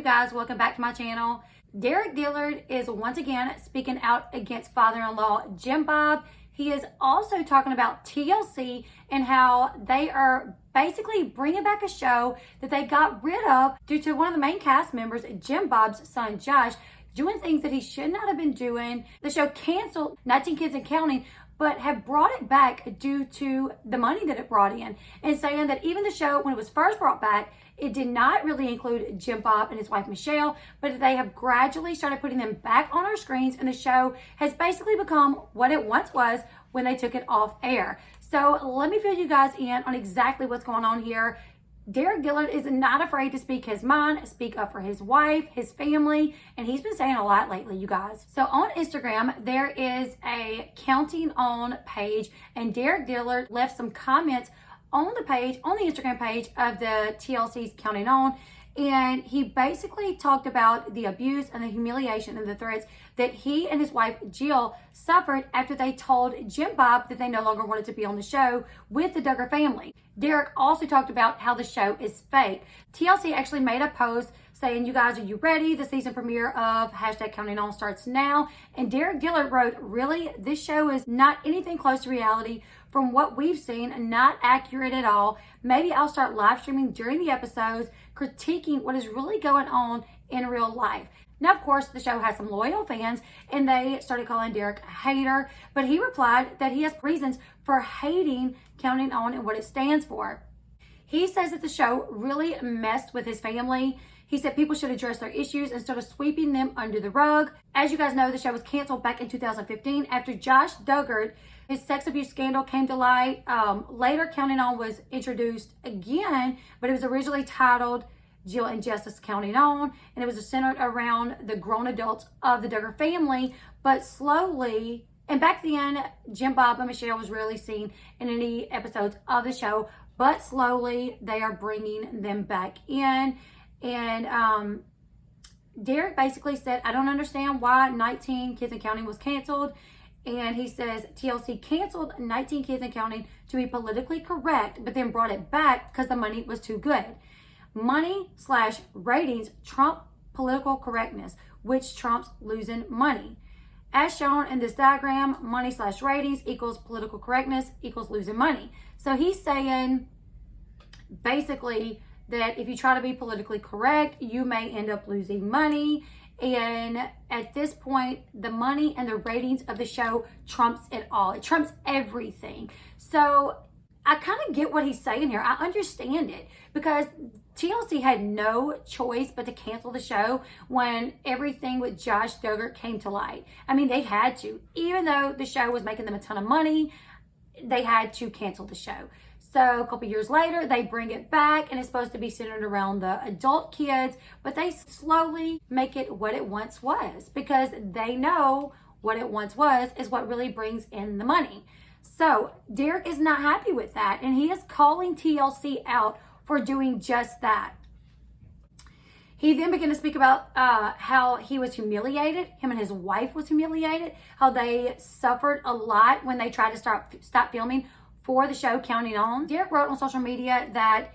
guys? Welcome back to my channel. Derick Dillard is once again speaking out against father-in-law Jim Bob. He is also talking about TLC and how they are basically bringing back a show that they got rid of due to one of the main cast members, Jim Bob's son Josh, doing things that he should not have been doing. The show canceled 19 Kids and Counting, but have brought it back due to the money that it brought in, and saying that even the show, when it was first brought back, it did not really include Jim Bob and his wife Michelle, but they have gradually started putting them back on our screens, and the show has basically become what it once was when they took it off air. So let me fill you guys in on exactly what's going on here. Derick Dillard is not afraid to speak his mind, speak up for his wife, his family, and he's been saying a lot lately, you guys. So on Instagram, there is a Counting On page, and Derick Dillard left some comments on the page, on the Instagram page of the TLC's Counting On, and he basically talked about the abuse and the humiliation and the threats that he and his wife Jill suffered after they told Jim Bob that they no longer wanted to be on the show with the Duggar family. Derick also talked about how the show is fake. TLC actually made a post saying, "You guys, are you ready? The season premiere of #Counting On starts now." And Derick Dillard wrote, "Really? This show is not anything close to reality from what we've seen, not accurate at all. Maybe I'll start live streaming during the episodes, critiquing what is really going on in real life." Now, of course, the show has some loyal fans, and they started calling Derick a hater, but he replied that he has reasons for hating Counting On and what it stands for. He says that the show really messed with his family. He said people should address their issues instead of sweeping them under the rug. As you guys know, the show was canceled back in 2015 after Josh Duggar, his sex abuse scandal came to light. Later, Counting On was introduced again, but it was originally titled Jill and Justice Counting On, and it was centered around the grown adults of the Duggar family. But slowly, and back then, Jim Bob and Michelle was rarely seen in any episodes of the show, but slowly they are bringing them back in. And Derick basically said, "I don't understand why 19 Kids and Counting was canceled." And he says TLC canceled 19 Kids and Counting to be politically correct, but then brought it back because the money was too good. Money/ratings trump political correctness, which trumps losing money. As shown in this diagram, money/ratings equals political correctness equals losing money. So he's saying basically that if you try to be politically correct, you may end up losing money. And at this point, the money and the ratings of the show trumps it all. It trumps everything. So I kind of get what he's saying here. I understand it, because TLC had no choice but to cancel the show when everything with Josh Duggar came to light. I mean, they had to. Even though the show was making them a ton of money, they had to cancel the show. So a couple years later, they bring it back, and it's supposed to be centered around the adult kids, but they slowly make it what it once was, because they know what it once was is what really brings in the money. So Derick is not happy with that, and he is calling TLC out for doing just that. He then began to speak about how he was humiliated. Him and his wife was humiliated, how they suffered a lot when they tried to stop filming for the show Counting On. Derick wrote on social media that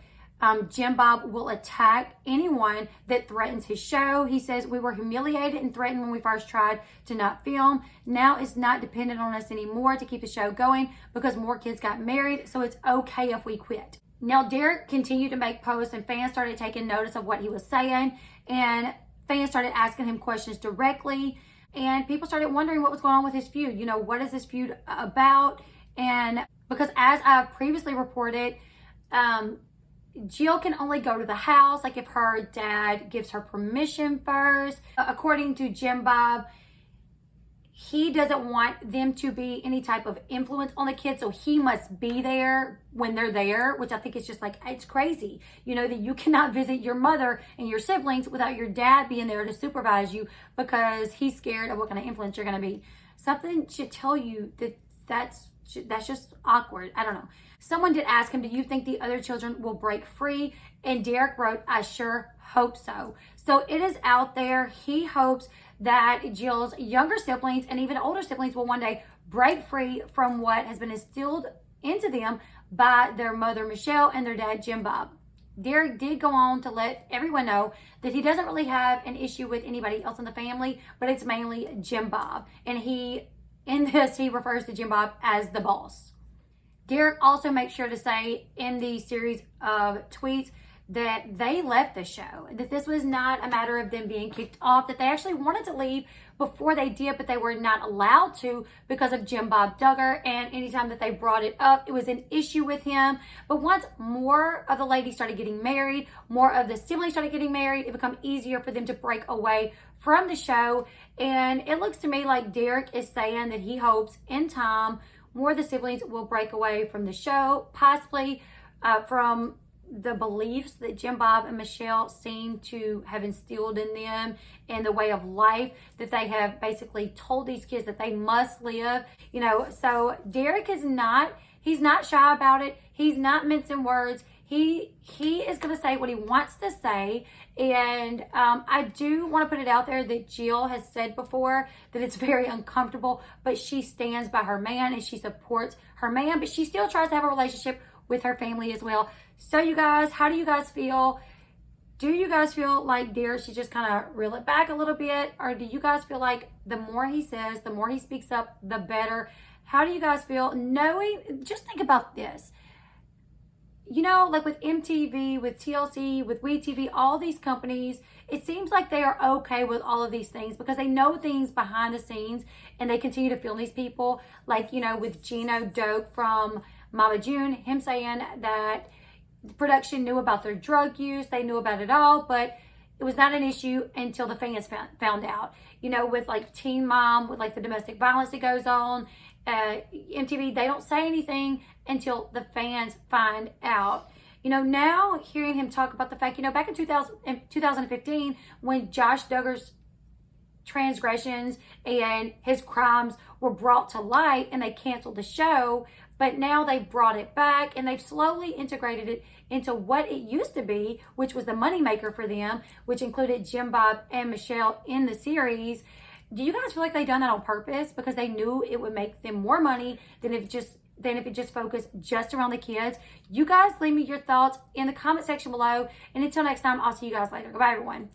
Jim Bob will attack anyone that threatens his show. He says, "We were humiliated and threatened when we first tried to not film. Now it's not dependent on us anymore to keep the show going because more kids got married, so it's okay if we quit." Now, Derick continued to make posts, and fans started taking notice of what he was saying, and fans started asking him questions directly, and people started wondering what was going on with his feud. You know, what is this feud about? And because as I've previously reported, Jill can only go to the house like if her dad gives her permission first. According to Jim Bob, he doesn't want them to be any type of influence on the kids, so he must be there when they're there, which I think is just like, it's crazy. You know, that you cannot visit your mother and your siblings without your dad being there to supervise you because he's scared of what kind of influence you're going to be. Something should tell you that that's just awkward. I don't know. Someone did ask him, "Do you think the other children will break free?" And Derick wrote, "I sure hope so." So it is out there. He hopes that Jill's younger siblings and even older siblings will one day break free from what has been instilled into them by their mother, Michelle, and their dad, Jim Bob. Derick did go on to let everyone know that he doesn't really have an issue with anybody else in the family, but it's mainly Jim Bob. And in this, he refers to Jim Bob as the boss. Derick also makes sure to say in the series of tweets that they left the show, that this was not a matter of them being kicked off, that they actually wanted to leave before they did, but they were not allowed to because of Jim Bob Duggar. And anytime that they brought it up, it was an issue with him. But once more of the ladies started getting married, more of the siblings started getting married, it became easier for them to break away from the show. And it looks to me like Derick is saying that he hopes in time more of the siblings will break away from the show, possibly from the beliefs that Jim Bob and Michelle seem to have instilled in them and the way of life that they have basically told these kids that they must live. So Derick he's not shy about it. He's not mincing words. He is going to say what he wants to say. And I do want to put it out there that Jill has said before that it's very uncomfortable, but she stands by her man and she supports her man, but she still tries to have a relationship with her family as well. So you guys, how do you guys feel? Do you guys feel like Derick should just kind of reel it back a little bit? Or do you guys feel like the more he says, the more he speaks up, the better? How do you guys feel? Just think about this. Like with MTV, with TLC, with WeTV, all these companies, it seems like they are okay with all of these things because they know things behind the scenes and they continue to film these people. Like, with Gino Doak from Mama June, him saying that the production knew about their drug use, they knew about it all, but it was not an issue until the fans found out. With like Teen Mom, with like the domestic violence that goes on, MTV, they don't say anything until the fans find out. Now hearing him talk about the fact, back in 2015, when Josh Duggar's transgressions and his crimes were brought to light and they canceled the show, but now they've brought it back and they've slowly integrated it into what it used to be, which was the moneymaker for them, which included Jim Bob and Michelle in the series. Do you guys feel like they've done that on purpose because they knew it would make them more money than if it just focused just around the kids? You guys leave me your thoughts in the comment section below. And until next time, I'll see you guys later. Goodbye, everyone.